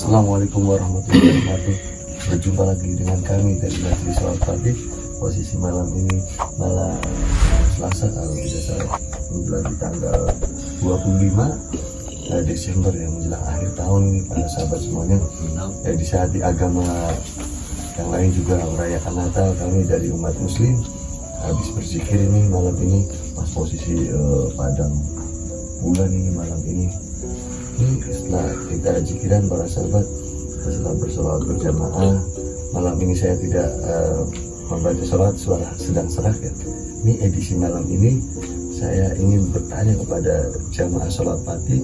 Assalamualaikum warahmatullahi wabarakatuh. Berjumpa lagi dengan kami dari Majelis Sholat Pagi. Posisi malam ini malam Selasa, kalau tidak salah, lagi tanggal 25 Desember yang menjelang akhir tahun ini, para sahabat semuanya. Di saat di agama yang lain juga merayakan Natal, kami dari umat Muslim habis berzikir ini malam ini, pas posisi padang bulan ini malam ini. Setelah kita zikiran para sahabat, setelah bersolawat berjamaah, malam ini saya tidak membaca sholat, suara sedang serak ya. Ini edisi malam ini saya ingin bertanya kepada jamaah sholat pagi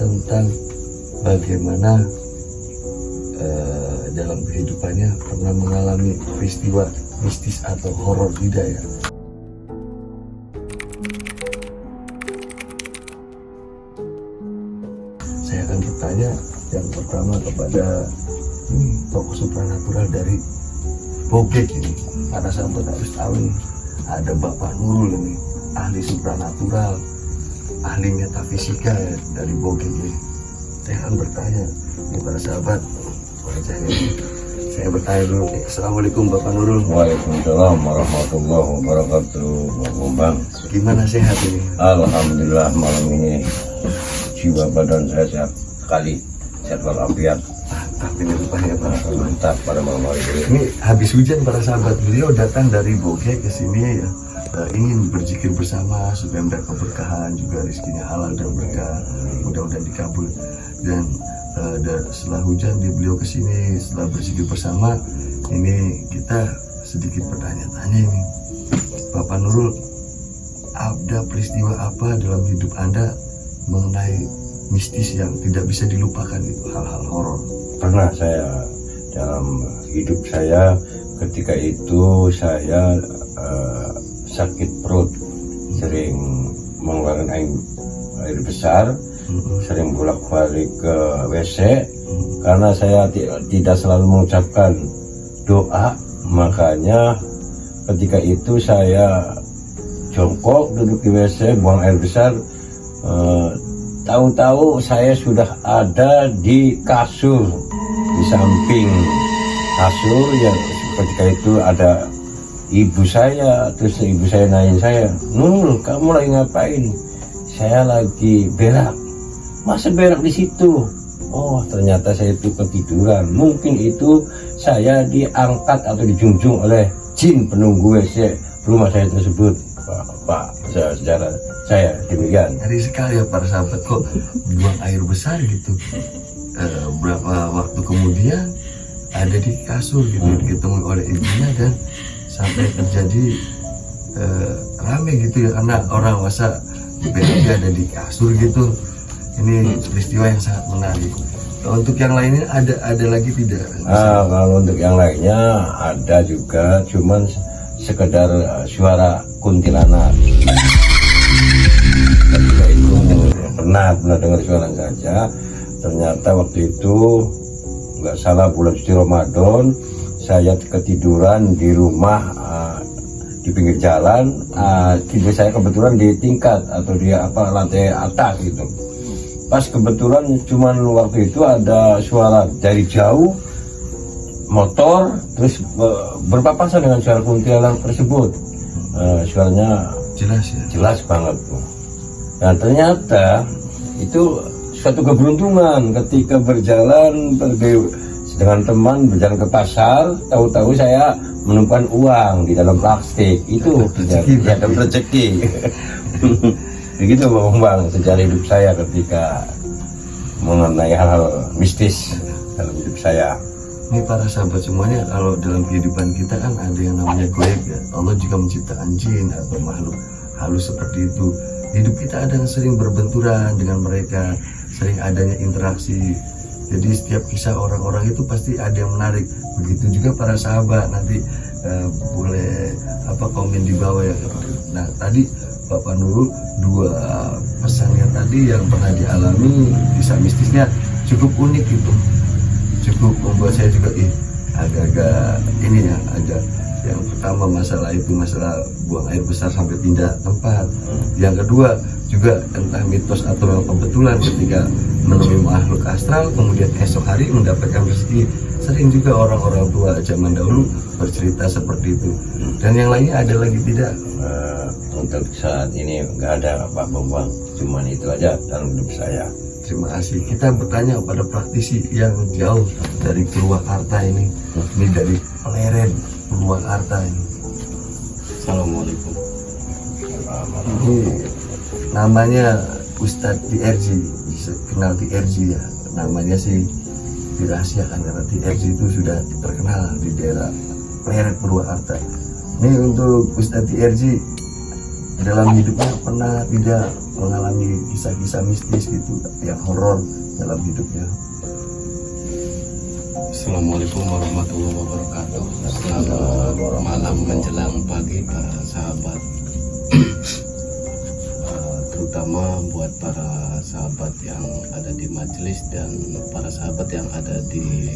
tentang bagaimana dalam kehidupannya pernah mengalami peristiwa mistis atau horor tidak ya. Saya akan bertanya yang pertama kepada tokoh supranatural dari Bogek ini. Para sahabat harus tahu nih, ada Bapak Nurul ini, ahli supranatural, ahli metafisika ya, dari Bogek ini. Saya akan bertanya nih para sahabat. Saya bertanya dulu. Assalamualaikum Bapak Nurul. Waalaikumsalam warahmatullahi wabarakatuh. Bang, gimana, sehat ini? alhamdulillah malam ini jiwa badan saya sehat sekali, sehat walafiat. Mantap ini rupanya Pak. Mantap pada malam hari ini. Ini habis hujan para sahabat, beliau datang dari Bogek ke sini ya, ingin berzikir bersama supaya mendapat keberkahan, juga rezekinya halal dan berkah, mudah-mudahan dikabul. Dan setelah hujan beliau ke sini, setelah berzikir bersama ini, kita sedikit bertanya-tanya ini, Bapak Nurul, ada peristiwa apa dalam hidup Anda mengenai mistis yang tidak bisa dilupakan, itu hal-hal horor? Pernah saya dalam hidup saya, ketika itu saya sakit perut, sering mengeluarkan air besar, sering bolak-balik ke WC karena saya tidak selalu mengucapkan doa. Makanya ketika itu saya jongkok duduk di WC, buang air besar, tahu-tahu saya sudah ada di kasur, di samping kasur ya. Ketika itu ada ibu saya, terus ibu saya nanyain saya, "Nurul, kamu lagi ngapain?" "Saya lagi berak." "Masa berak di situ?" Oh, ternyata saya itu ketiduran. Mungkin itu saya diangkat atau dijunjung oleh jin penunggu WC rumah saya tersebut. Pak, sejarah saya demikian. Ngeri sekali ya para sahabat, kok buang air besar gitu. Berapa waktu kemudian ada di kasur gitu, ditemui oleh ibunya, dan sampai terjadi rame gitu ya, karena orang masa BAB ada di kasur gitu. Ini peristiwa yang sangat menarik. Untuk yang lainnya ada lagi tidak? Kalau untuk yang lainnya ada juga, cuman sekedar suara kuntilanak. Ketika itu pernah dengar suara saja. Ternyata waktu itu nggak salah bulan suci Ramadan, saya ketiduran di rumah di pinggir jalan. Tidur saya kebetulan di tingkat atau di lantai atas gitu. Pas kebetulan cuman waktu itu ada suara dari jauh motor, terus berpapasan dengan suara kuntilanak tersebut. Suaranya Jelas ya? Jelas banget. Nah, ternyata itu suatu keberuntungan ketika berjalan pergi dengan teman, berjalan ke pasar, tahu-tahu saya menemukan uang di dalam plastik. Itu dapat rezeki. Begitu Bang, sejarah hidup saya ketika mengenai hal-hal mistis dalam hidup saya. Ini para sahabat semuanya, kalau dalam kehidupan kita kan ada yang namanya goib ya. Allah juga menciptakan jin atau makhluk halus seperti itu. Hidup kita ada yang sering berbenturan dengan mereka, sering adanya interaksi. Jadi setiap kisah orang-orang itu pasti ada yang menarik. Begitu juga para sahabat, nanti boleh komen di bawah ya. Nah, tadi Bapak Nurul, dua pesannya tadi yang pernah dialami kisah mistisnya cukup unik itu, cukup membuat saya juga agak-agak ini ya, agak. Yang pertama masalah buang air besar sampai pindah tempat. Yang kedua juga entah mitos atau memang kebetulan ketika menemui makhluk astral, kemudian esok hari mendapatkan rezeki. Sering juga orang-orang tua zaman dahulu bercerita seperti itu. Dan yang lainnya ada lagi tidak? Untuk saat ini nggak ada apa-apa Bang, cuman itu aja dalam hidup saya. Terima kasih. Kita bertanya pada praktisi yang jauh dari Purwakarta ini dari Pleret Purwakarta ini. Assalamualaikum. Ini namanya Ustadz TRJ, bisa kenal TRJ ya. Namanya sih dirahasiakan karena TRJ itu sudah terkenal di daerah Pleret Purwakarta. Ini untuk Ustadz TRJ, dalam hidupnya pernah tidak mengalami kisah-kisah mistis gitu yang horor dalam hidupnya? Assalamualaikum warahmatullahi wabarakatuh. Selamat malam menjelang pagi para sahabat. Terutama buat para sahabat yang ada di majelis dan para sahabat yang ada di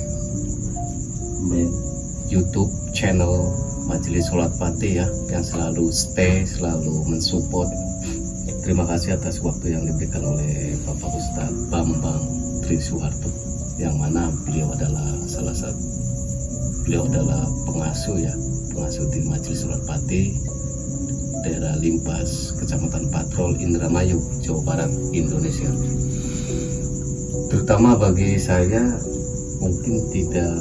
YouTube channel Majelis Sholat Pati ya, yang selalu stay, selalu mensupport. Terima kasih atas waktu yang diberikan oleh Bapak Ustadz Bambang Trisuharto, yang mana beliau adalah pengasuh ya, pengasuh di Majelis Sholat Pati daerah Limpas, Kecamatan Patrol, Indramayu, Jawa Barat, Indonesia. Terutama bagi saya, mungkin tidak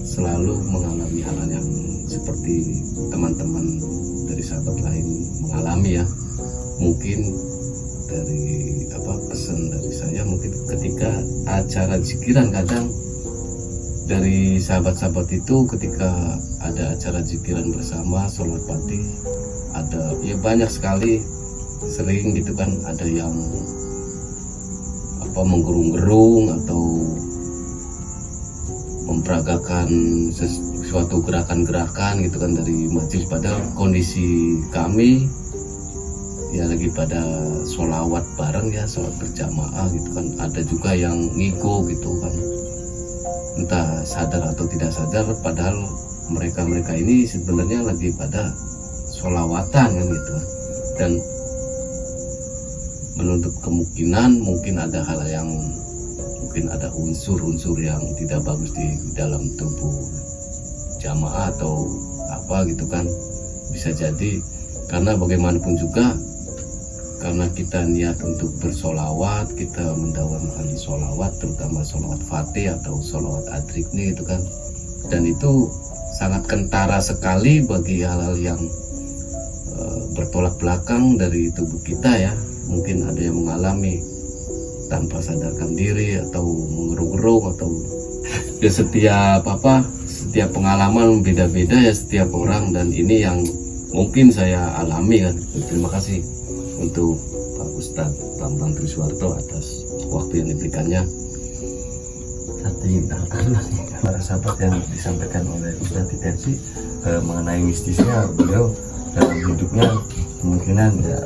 selalu mengalami hal yang seperti teman-teman dari sahabat lain mengalami ya. Mungkin dari pesan dari saya, mungkin ketika acara zikiran, kadang dari sahabat-sahabat itu ketika ada acara zikiran bersama sholat pati, ada ya banyak sekali, sering gitu kan, ada yang menggerung-gerung atau memperagakan suatu gerakan-gerakan gitu kan dari majelis, padahal kondisi kami ya lagi pada sholawat bareng ya, sholat berjamaah gitu kan. Ada juga yang ngigo gitu kan, entah sadar atau tidak sadar, padahal mereka ini sebenarnya lagi pada sholawatan kan gitu kan. Dan menutup kemungkinan mungkin ada hal yang mungkin ada unsur-unsur yang tidak bagus di dalam tubuh jamaah atau apa gitu kan, bisa jadi karena bagaimanapun juga karena kita niat untuk bersolawat, kita mendawamkan solawat, terutama solawat fatih atau solawat adrikni gitu kan, dan itu sangat kentara sekali bagi hal-hal yang bertolak belakang dari tubuh kita ya. Mungkin ada yang mengalami tanpa sadarkan diri atau mengerung-gerung atau ya, setiap pengalaman beda-beda ya setiap orang, dan ini yang mungkin saya alami kan. Terima kasih untuk Pak Ustadz Bambang Trisuharto atas waktu yang diberikannya. Para sahabat yang disampaikan oleh Ustadz TRJ mengenai mistisnya, beliau dalam hidupnya kemungkinan ya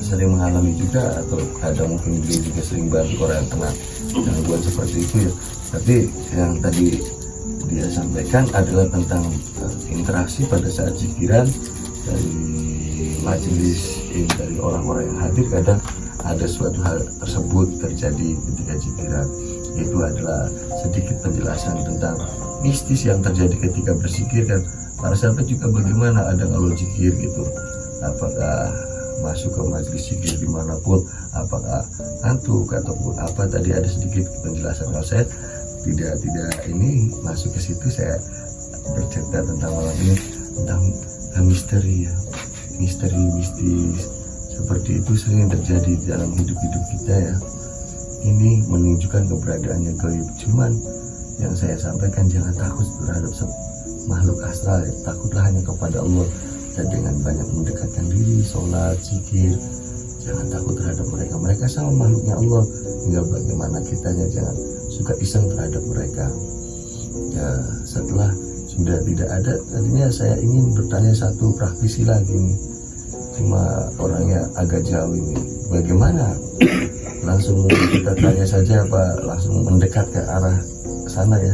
sering mengalami juga, atau ada mungkin beliau juga sering bantu orang yang kena gangguan seperti itu ya. Tapi yang tadi dia sampaikan adalah tentang interaksi pada saat zikiran dari majelis, dari orang-orang yang hadir. Kadang ada suatu hal tersebut terjadi ketika zikiran. Itu adalah sedikit penjelasan tentang mistis yang terjadi ketika berzikir. Dan para sahabat juga bagaimana ada kalau zikir gitu, apakah masuk ke majelis zikir dimanapun, apakah ngantuk ataupun apa. Tadi ada sedikit penjelasan, kalau saya tidak ini masuk ke situ. Saya bercerita tentang malam ini tentang misteri ya, misteri mistis seperti itu sering terjadi dalam hidup kita ya. Ini menunjukkan keberadaannya gaib. Cuman yang saya sampaikan, jangan takut terhadap makhluk astral ya. Takutlah hanya kepada Allah, dan dengan banyak mendekatkan diri, sholat, zikir. Jangan takut terhadap mereka. Mereka sama makhluknya Allah. Tinggal bagaimana kitanya, jangan suka iseng terhadap mereka. Ya, setelah sudah tidak ada, tadinya saya ingin bertanya satu praktisi lagi nih, cuma orangnya agak jauh ini. Bagaimana? Langsung kita tanya saja apa langsung mendekat ke arah sana ya?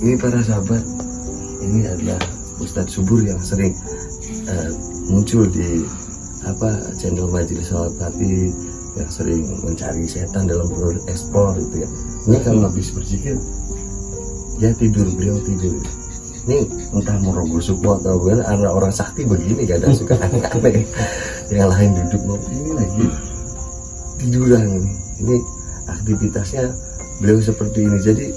Ini para sahabat, ini adalah Ustadz Subur yang sering muncul di channel Majelis Sholat Hati yang sering mencari setan dalam bereksplor gitu ya. Ini kalau habis berzikir ya tidur, beliau tidur. Ini entah Morogo Sukmo atau anak orang sakti begini, kadang suka aneh-aneh. Yang lain duduk ngopi, ini lagi tiduran ini. Ini aktivitasnya beliau seperti ini. Jadi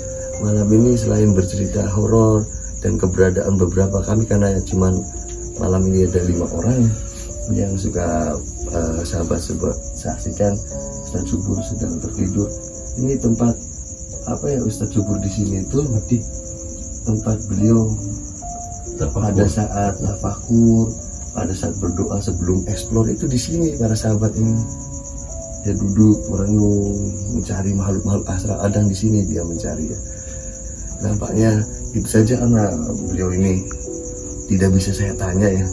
malam ini selain bercerita horor dan keberadaan beberapa kami, karena cuman malam ini ada 5 orang yang suka sahabat saksikan, Ustadz Subur sedang tertidur. Ini tempat Ustadz Subur di sini itu tempat beliau pada saat tafakur, pada saat berdoa sebelum eksplor itu di sini para sahabat ini. Dia duduk merenung, mencari makhluk-makhluk astral, adang di sini dia mencari ya. Nampaknya itu saja karena beliau ini tidak bisa saya tanya ya.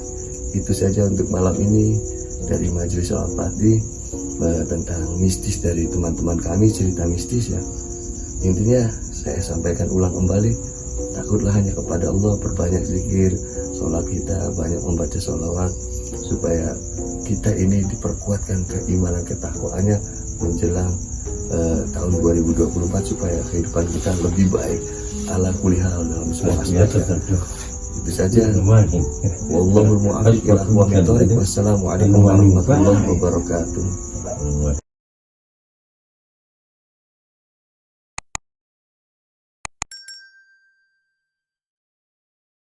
Itu saja untuk malam ini dari Majelis Sholat Hati tentang mistis dari teman-teman kami, cerita mistis ya. Intinya saya sampaikan ulang kembali, takutlah hanya kepada Allah, perbanyak zikir, sholat kita, banyak membaca sholawat supaya kita ini diperkuatkan keimanan ketakwaannya menjelang tahun 2024 supaya kehidupan kita lebih baik ala kulli hal dalam semua aspek. Itu saja. Wallahul muwaffiq ila aqwamit thoriq. Wassalamualaikum warahmatullahi wabarakatuh.